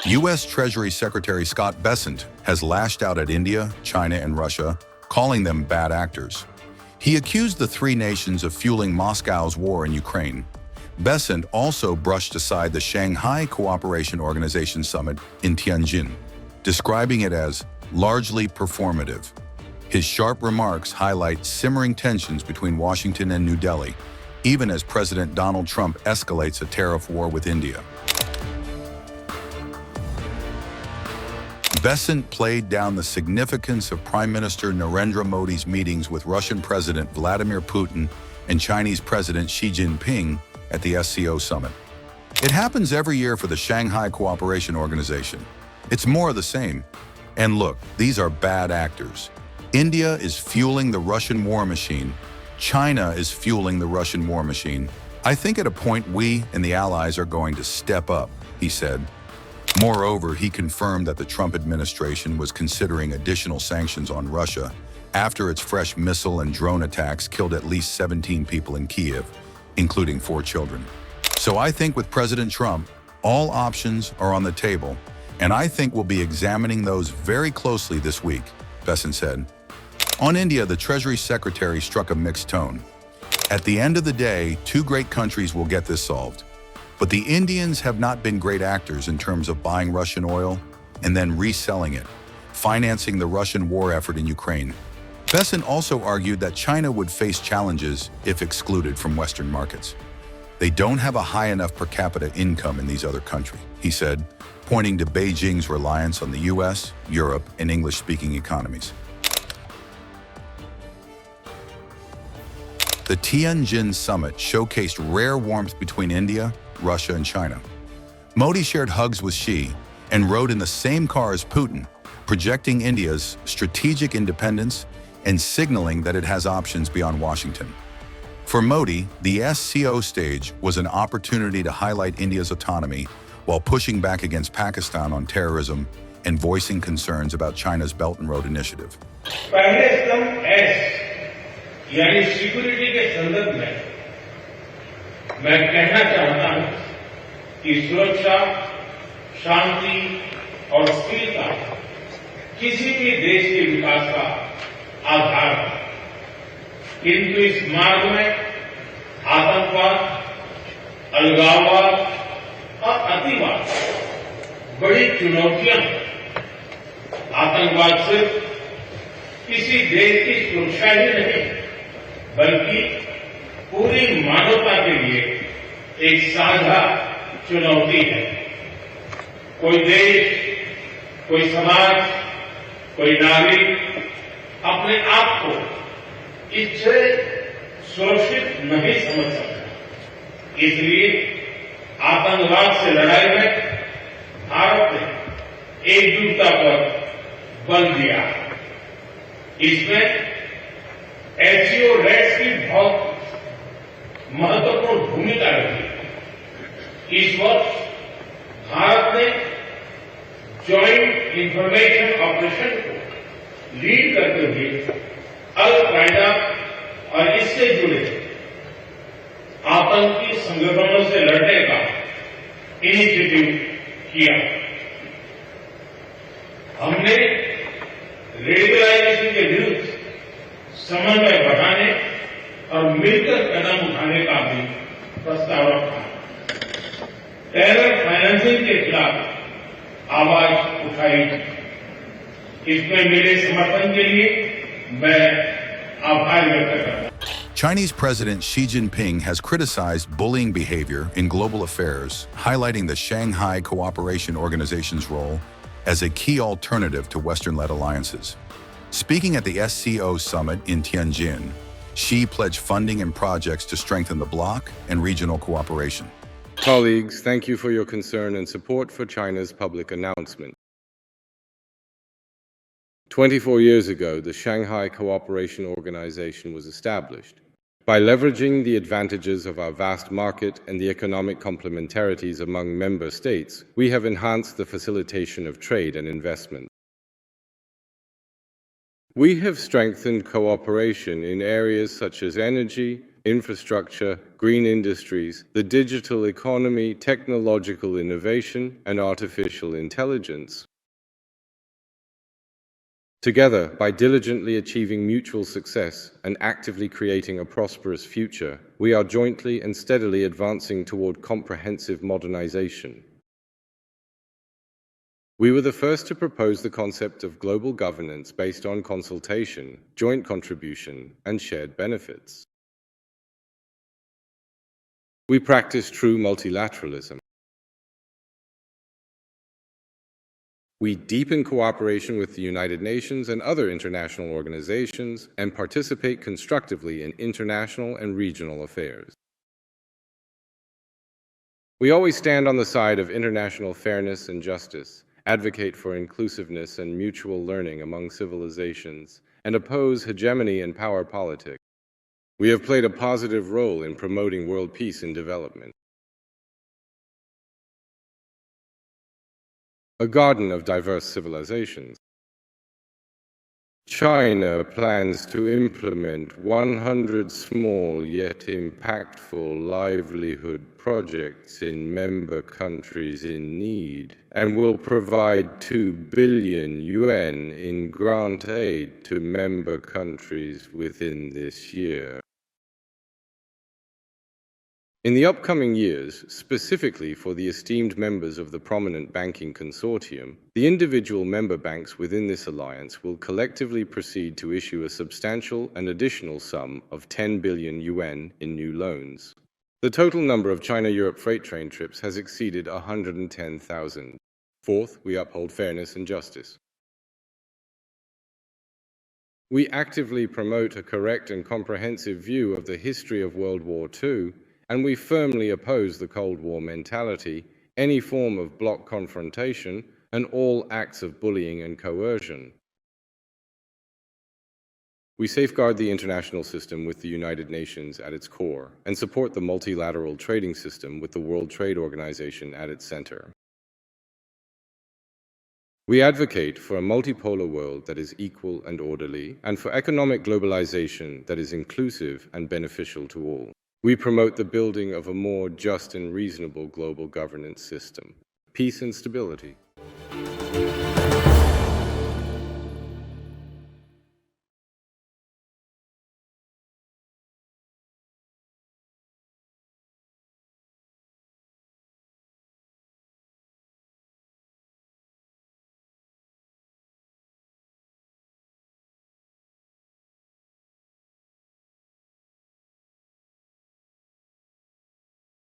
U.S. Treasury Secretary Scott Bessent has lashed out at India, China, and Russia, calling them bad actors. He accused the three nations of fueling Moscow's war in Ukraine. Bessent also brushed aside the Shanghai Cooperation Organization summit in Tianjin, describing it as largely performative. His sharp remarks highlight simmering tensions between Washington and New Delhi, even as President Donald Trump escalates a tariff war with India. Bessent played down the significance of Prime Minister Narendra Modi's meetings with Russian President Vladimir Putin and Chinese President Xi Jinping at the SCO summit. It happens every year for the Shanghai Cooperation Organization. It's more of the same. And look, these are bad actors. India is fueling the Russian war machine. China is fueling the Russian war machine. I think at a point we and the allies are going to step up, he said. Moreover, he confirmed that the Trump administration was considering additional sanctions on Russia after its fresh missile and drone attacks killed at least 17 people in Kyiv, including 4 children. So I think with President Trump, all options are on the table, and I think we'll be examining those very closely this week, Bessent said. On India, the Treasury Secretary struck a mixed tone. At the end of the day, 2 great countries will get this solved. But the Indians have not been great actors in terms of buying Russian oil and then reselling it, financing the Russian war effort in Ukraine. Bessent also argued that China would face challenges if excluded from Western markets. They don't have a high enough per capita income in these other countries, he said, pointing to Beijing's reliance on the US, Europe, and English-speaking economies. The Tianjin summit showcased rare warmth between India, Russia, and China. Modi shared hugs with Xi and rode in the same car as Putin, projecting India's strategic independence and signaling that it has options beyond Washington. For Modi, the SCO stage was an opportunity to highlight India's autonomy while pushing back against Pakistan on terrorism and voicing concerns about China's Belt and Road Initiative. पहले स्तंभ S यानी security के संदर्भ में मैं कहना चाहता हूं कि सुरक्षा, शांति और स्थिरता किसी भी देश के विकास का आधार है। किंतु इस मार्ग में आतंकवाद, अलगाववाद और अतिवाद बड़ी चुनौतियां हैं। आतंकवाद सिर्फ किसी देश की सुरक्षा ही नहीं बल्कि पूरी मानवता के लिए एक साझा चुनौती है। कोई देश, कोई समाज, कोई नागरिक अपने आप को इससे सुरक्षित नहीं समझ सकता। इसलिए आतंकवाद से लड़ाई में भारत ने एकजुटता पर बल दिया। इसमें एससीओ रेट्स की बहुत महत्वपूर्ण भूमिका रही। इस वर्ष भारत ने जॉइंट इंफॉर्मेशन ऑपरेशन को लीड करते हुए अल कायदा और इससे जुड़े आतंकी संगठनों से लड़ने का इनिशिएटिव किया। हमने रेडिकलाइजेशन के विरुद्ध समन्वय बढ़ाने और मिलकर कदम उठाने का भी प्रस्ताव रखा। टेरर फाइनेंसिंग के खिलाफ आवाज उठाई। इसमें मेरे समर्थन के लिए मैं आभार व्यक्त करता हूं। Chinese President Xi Jinping has criticized bullying behavior in global affairs, highlighting the Shanghai Cooperation Organization's role as a key alternative to Western-led alliances. Speaking at the SCO summit in Tianjin, Xi pledged funding and projects to strengthen the bloc and regional cooperation. Colleagues, thank you for your concern and support for China's public announcement. 24 years ago, the Shanghai Cooperation Organization was established. By leveraging the advantages of our vast market and the economic complementarities among member states, we have enhanced the facilitation of trade and investment. We have strengthened cooperation in areas such as energy, infrastructure, green industries, the digital economy, technological innovation, and artificial intelligence. Together, by diligently achieving mutual success and actively creating a prosperous future, we are jointly and steadily advancing toward comprehensive modernization. We were the first to propose the concept of global governance based on consultation, joint contribution, and shared benefits. We practice true multilateralism. We deepen cooperation with the United Nations and other international organizations and participate constructively in international and regional affairs. We always stand on the side of international fairness and justice, advocate for inclusiveness and mutual learning among civilizations, and oppose hegemony and power politics. We have played a positive role in promoting world peace and development. A garden of diverse civilizations. China plans to implement 100 small yet impactful livelihood projects in member countries in need and will provide 2 billion yuan in grant aid to member countries within this year. In the upcoming years, specifically for the esteemed members of the prominent banking consortium, the individual member banks within this alliance will collectively proceed to issue a substantial and additional sum of 10 billion yuan in new loans. The total number of China-Europe freight train trips has exceeded 110,000. Fourth, we uphold fairness and justice. We actively promote a correct and comprehensive view of the history of World War II, and we firmly oppose the Cold War mentality, any form of bloc confrontation, and all acts of bullying and coercion. We safeguard the international system with the United Nations at its core, and support the multilateral trading system with the World Trade Organization at its center. We advocate for a multipolar world that is equal and orderly, and for economic globalization that is inclusive and beneficial to all. We promote the building of a more just and reasonable global governance system, peace and stability.